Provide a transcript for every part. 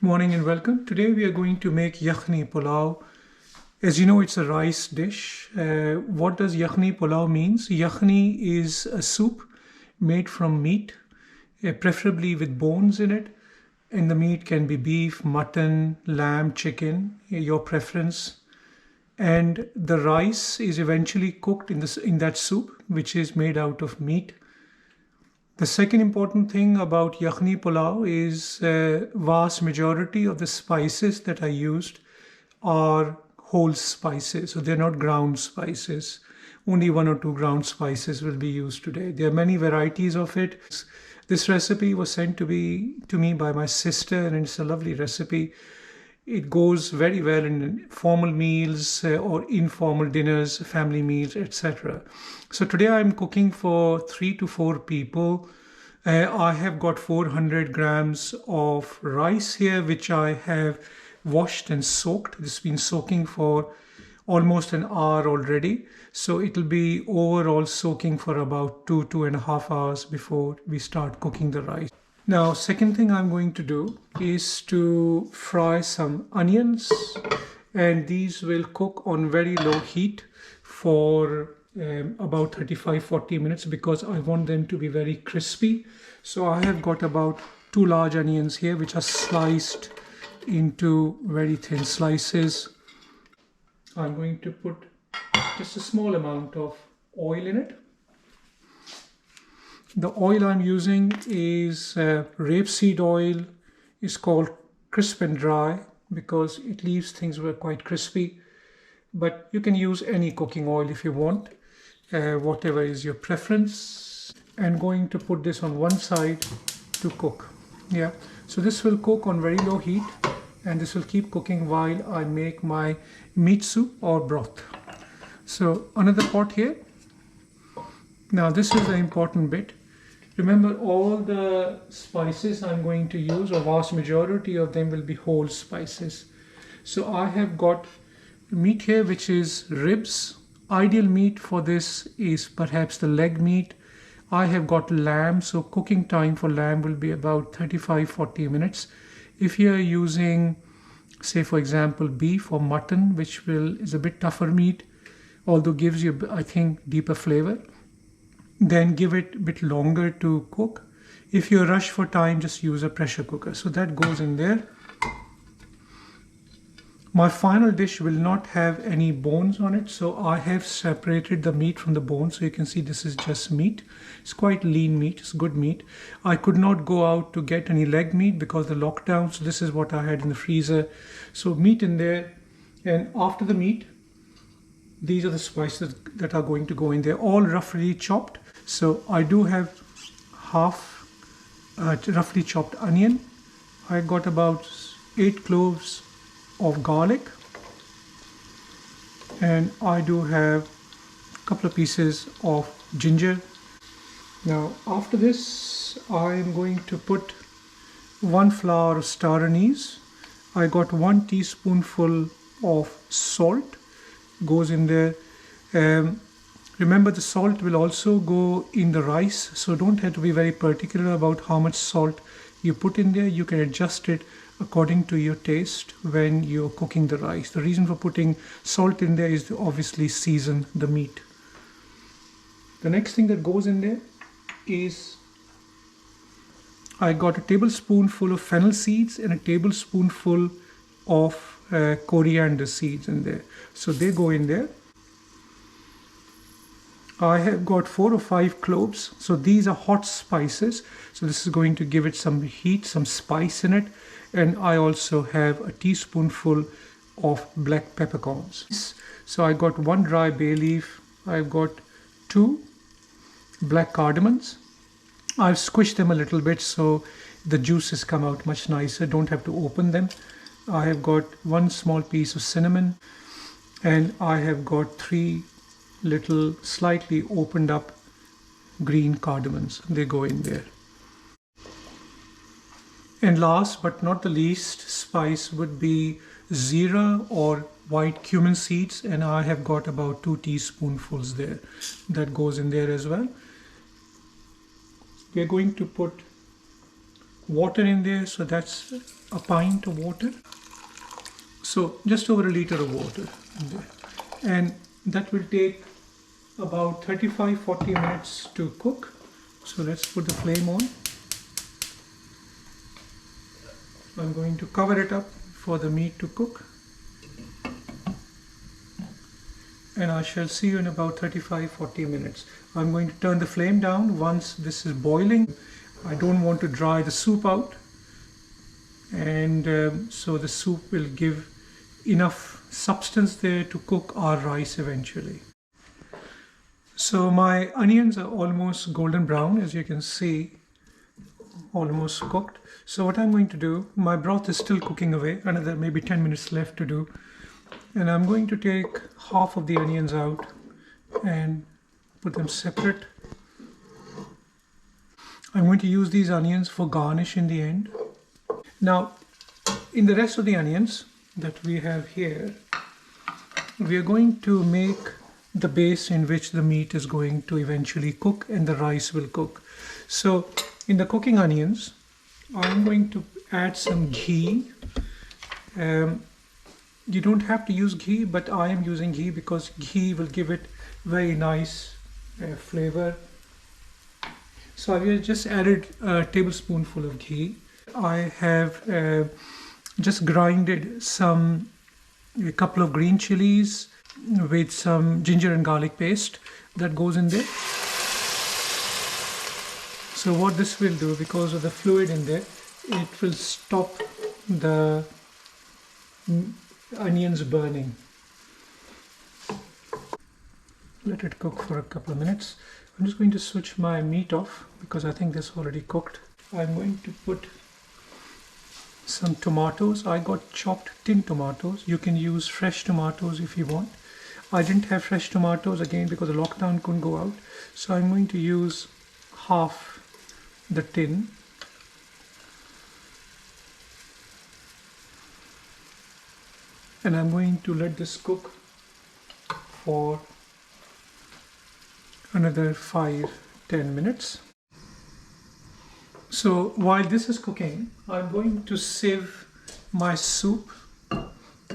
Morning and welcome. Today we are going to make Yakhni Pilau. As you know, it's a rice dish. What does Yakhni Pilau means? Yakhni is a soup made from meat, preferably with bones in it. And the meat can be beef, mutton, lamb, chicken, your preference. And the rice is eventually cooked in that soup, which is made out of meat. The second important thing about Yakhni Pulao is vast majority of the spices that are used are whole spices, so they're not ground spices. Only one or two ground spices will be used today. There are many varieties of it. This recipe was sent to me by my sister, and it's a lovely recipe. It goes very well in formal meals or informal dinners, family meals, etc. So today I'm cooking for 3 to 4 people. I have got 400 grams of rice here, which I have washed and soaked. This has been soaking for almost an hour already. So it'll be overall soaking for about 2.5 hours before we start cooking the rice. Now, second thing I'm going to do is to fry some onions, and these will cook on very low heat for about 35-40 minutes because I want them to be very crispy. So I have got about 2 large onions here which are sliced into very thin slices. I'm going to put just a small amount of oil in it. The oil I'm using is rapeseed oil. It's called crisp and dry because it leaves things quite crispy. But you can use any cooking oil if you want, whatever is your preference. And going to put this on one side to cook. Yeah, so this will cook on very low heat, and this will keep cooking while I make my meat soup or broth. So another pot here. Now this is the important bit. Remember, all the spices I'm going to use, or vast majority of them, will be whole spices. So I have got meat here which is ribs. Ideal meat for this is perhaps the leg meat. I have got lamb, so cooking time for lamb will be about 35-40 minutes. If you are using, say for example, beef or mutton, which is a bit tougher meat, although gives you, I think, deeper flavor, then give it a bit longer to cook. If you rush for time, just use a pressure cooker. So that goes in there. My final dish will not have any bones on it, so I have separated the meat from the bones. So you can see this is just meat. It's quite lean meat, it's good meat. I could not go out to get any leg meat because of the lockdown, so this is what I had in the freezer. So meat in there, and after the meat, these are the spices that are going to go in there, all roughly chopped. So I do have half roughly chopped onion. I got about 8 cloves of garlic, and I do have a couple of pieces of ginger. Now after this, I am going to put 1 flower of star anise. I got 1 teaspoonful of salt goes in there. Remember, the salt will also go in the rice, so don't have to be very particular about how much salt you put in there. You can adjust it according to your taste when you're cooking the rice. The reason for putting salt in there is to obviously season the meat. The next thing that goes in there is I got a tablespoonful of fennel seeds and a tablespoonful of coriander seeds in there. So they go in there. I have got 4 or 5 cloves. So these are hot spices. So this is going to give it some heat, some spice in it. And I also have a teaspoonful of black peppercorns. So I got 1 dry bay leaf. I've got 2 black cardamoms. I've squished them a little bit so the juices come out much nicer. Don't have to open them. I have got 1 small piece of cinnamon, and I have got 3 little slightly opened up green cardamoms. They go in there. And last but not the least spice would be zira or white cumin seeds, and I have got about 2 teaspoonfuls there. That goes in there as well. We are going to put water in there, so that's a pint of water. So just over a liter of water in there. And that will take about 35-40 minutes to cook. So let's put the flame on. I'm going to cover it up for the meat to cook. And I shall see you in about 35-40 minutes. I'm going to turn the flame down once this is boiling. I don't want to dry the soup out, and so the soup will give enough substance there to cook our rice eventually. So my onions are almost golden brown, as you can see, almost cooked. So what I'm going to do, my broth is still cooking away, another maybe 10 minutes left to do. And I'm going to take half of the onions out and put them separate. I'm going to use these onions for garnish in the end. Now, in the rest of the onions that we have here, we are going to make the base in which the meat is going to eventually cook and the rice will cook. So in the cooking onions, I'm going to add some ghee. You don't have to use ghee, but I am using ghee because ghee will give it very nice flavor. So I have just added a tablespoonful of ghee. I have just grinded a couple of green chilies with some ginger and garlic paste that goes in there. So what this will do, because of the fluid in there, it will stop the onions burning. Let it cook for a couple of minutes. I'm just going to switch my meat off because I think this is already cooked. I'm going to put some tomatoes. I got chopped tin tomatoes. You can use fresh tomatoes if you want. I didn't have fresh tomatoes again because the lockdown couldn't go out. So I'm going to use half the tin. And I'm going to let this cook for another 5-10 minutes. So while this is cooking, I'm going to sieve my soup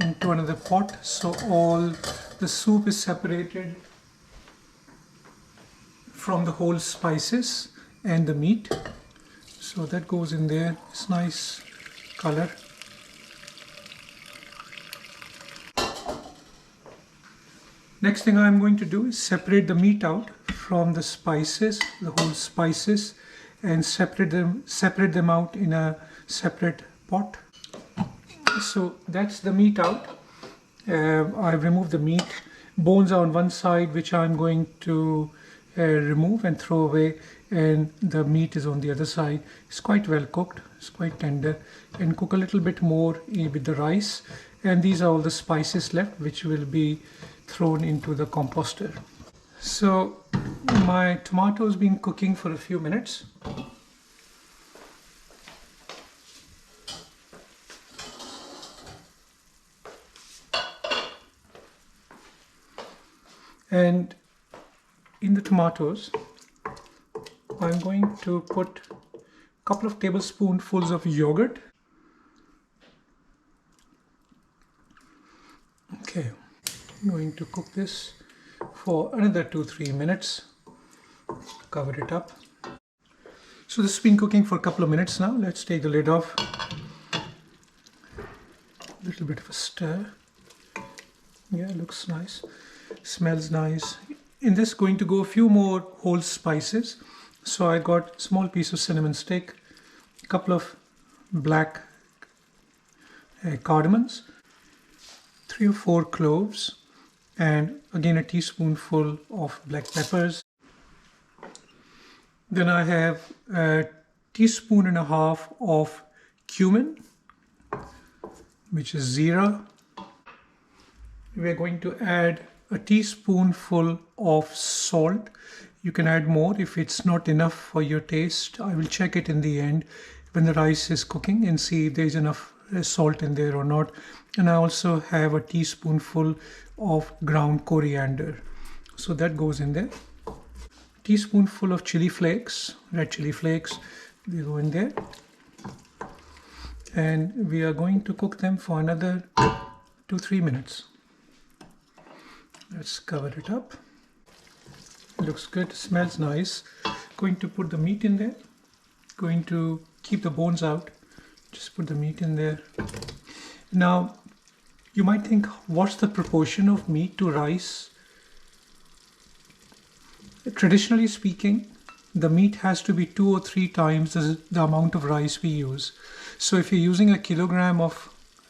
into another pot so all the soup is separated from the whole spices and the meat. So that goes in there. It's nice color. Next thing I'm going to do is separate the meat out from the spices, the whole spices, and separate them out in a separate pot. So that's the meat out. I've removed the meat. Bones are on one side, which I'm going to remove and throw away, and the meat is on the other side. It's quite well cooked. It's quite tender, and cook a little bit more with the rice. And these are all the spices left, which will be thrown into the composter. So my tomato has been cooking for a few minutes. And in the tomatoes, I'm going to put a couple of tablespoonfuls of yogurt. Okay, I'm going to cook this for another 2-3 minutes. Cover it up. So this has been cooking for a couple of minutes now. Let's take the lid off. A little bit of a stir. Yeah, looks nice. Smells nice. In this, going to go a few more whole spices. So I got a small piece of cinnamon stick, a couple of black cardamoms, 3 or 4 cloves, and again a teaspoonful of black peppers. Then I have a teaspoon and a half of cumin, which is zira. We're going to add a teaspoonful of salt. You can add more if it's not enough for your taste. I will check it in the end when the rice is cooking and see if there's enough salt in there or not. And I also have a teaspoonful of ground coriander. So that goes in there. Teaspoonful of chili flakes, red chili flakes, they go in there. and we are going to cook them for another 2-3 minutes. Let's cover it up. Looks good, smells nice. Going to put the meat in there. Going to keep the bones out. Just put the meat in there. Now, you might think, what's the proportion of meat to rice? Traditionally speaking, the meat has to be 2 or 3 times the amount of rice we use. So if you're using a kilogram of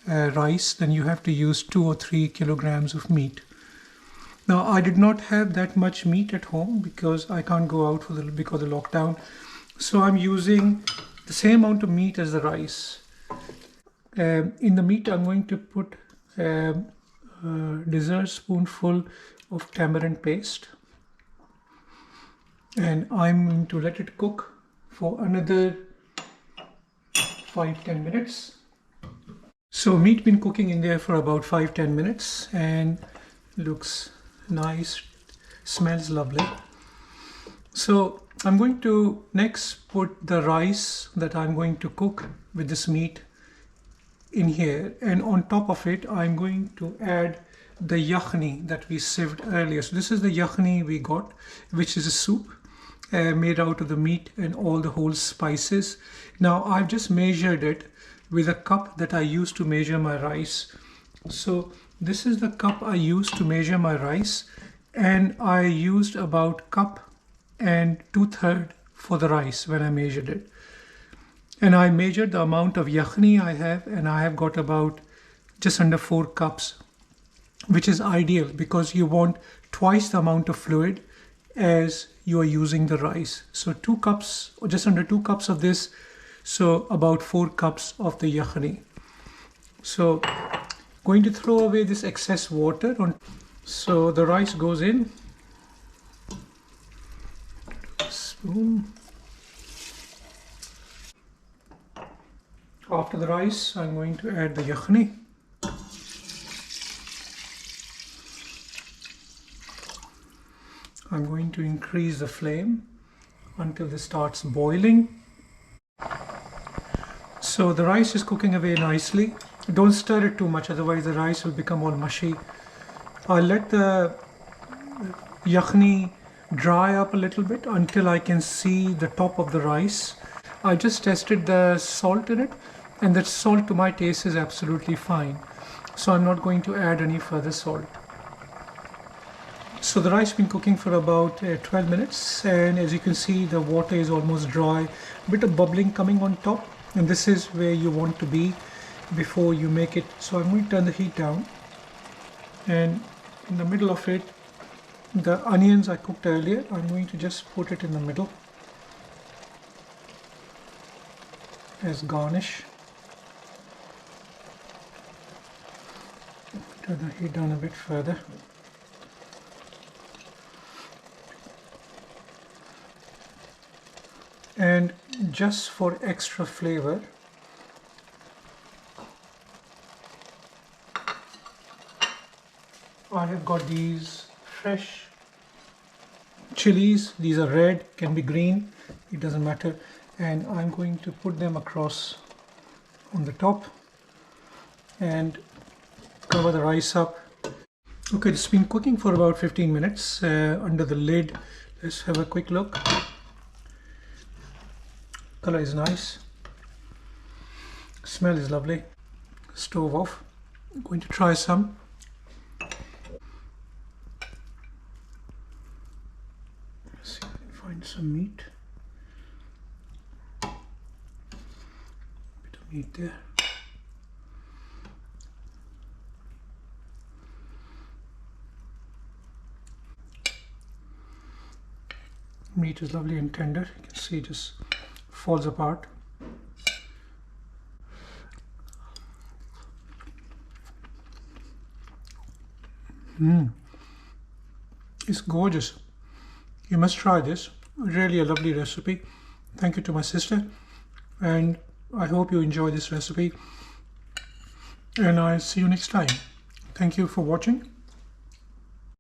rice, then you have to use 2 or 3 kilograms of meat. Now, I did not have that much meat at home because I can't go out because of the lockdown. So I'm using the same amount of meat as the rice. In the meat, I'm going to put a dessert spoonful of tamarind paste. And I'm going to let it cook for another 5-10 minutes. So meat been cooking in there for about 5-10 minutes and looks nice, smells lovely. So I'm going to next put the rice that I'm going to cook with this meat in here, and on top of it I'm going to add the yakhni that we sieved earlier. So this is the yakhni we got, which is a soup made out of the meat and all the whole spices. Now I've just measured it with a cup that I used to measure my rice. So this is the cup I used to measure my rice, and I used about cup and 2/3 for the rice when I measured it. And I measured the amount of yakhni I have, and I have got about just under 4 cups, which is ideal because you want twice the amount of fluid as you are using the rice. So 2 cups or just under 2 cups of this, so about 4 cups of the yakhni. So going to throw away this excess water on. So the rice goes in. Spoon. After the rice, I'm going to add the yakhni. I'm going to increase the flame until this starts boiling. So the rice is cooking away nicely. Don't stir it too much, otherwise the rice will become all mushy. I'll let the yakhni dry up a little bit until I can see the top of the rice. I just tested the salt in it, and that salt to my taste is absolutely fine. So I'm not going to add any further salt. So the rice has been cooking for about 12 minutes, and as you can see the water is almost dry, a bit of bubbling coming on top, and this is where you want to be before you make it. So I'm going to turn the heat down, and in the middle of it, the onions I cooked earlier, I'm going to just put it in the middle as garnish. Turn the heat down a bit further. And just for extra flavor, I have got these fresh chilies. These are red, can be green, it doesn't matter. And I'm going to put them across on the top and cover the rice up. Okay, it's been cooking for about 15 minutes under the lid. Let's have a quick look. Color is nice, smell is lovely. Stove off. I'm going to try some. Let's see if I can find some meat. Bit of meat there. Meat is lovely and tender. You can see it just falls apart. It's gorgeous. You must try this. Really a lovely recipe. Thank you to my sister, and I hope you enjoy this recipe, and I'll see you next time. Thank you for watching.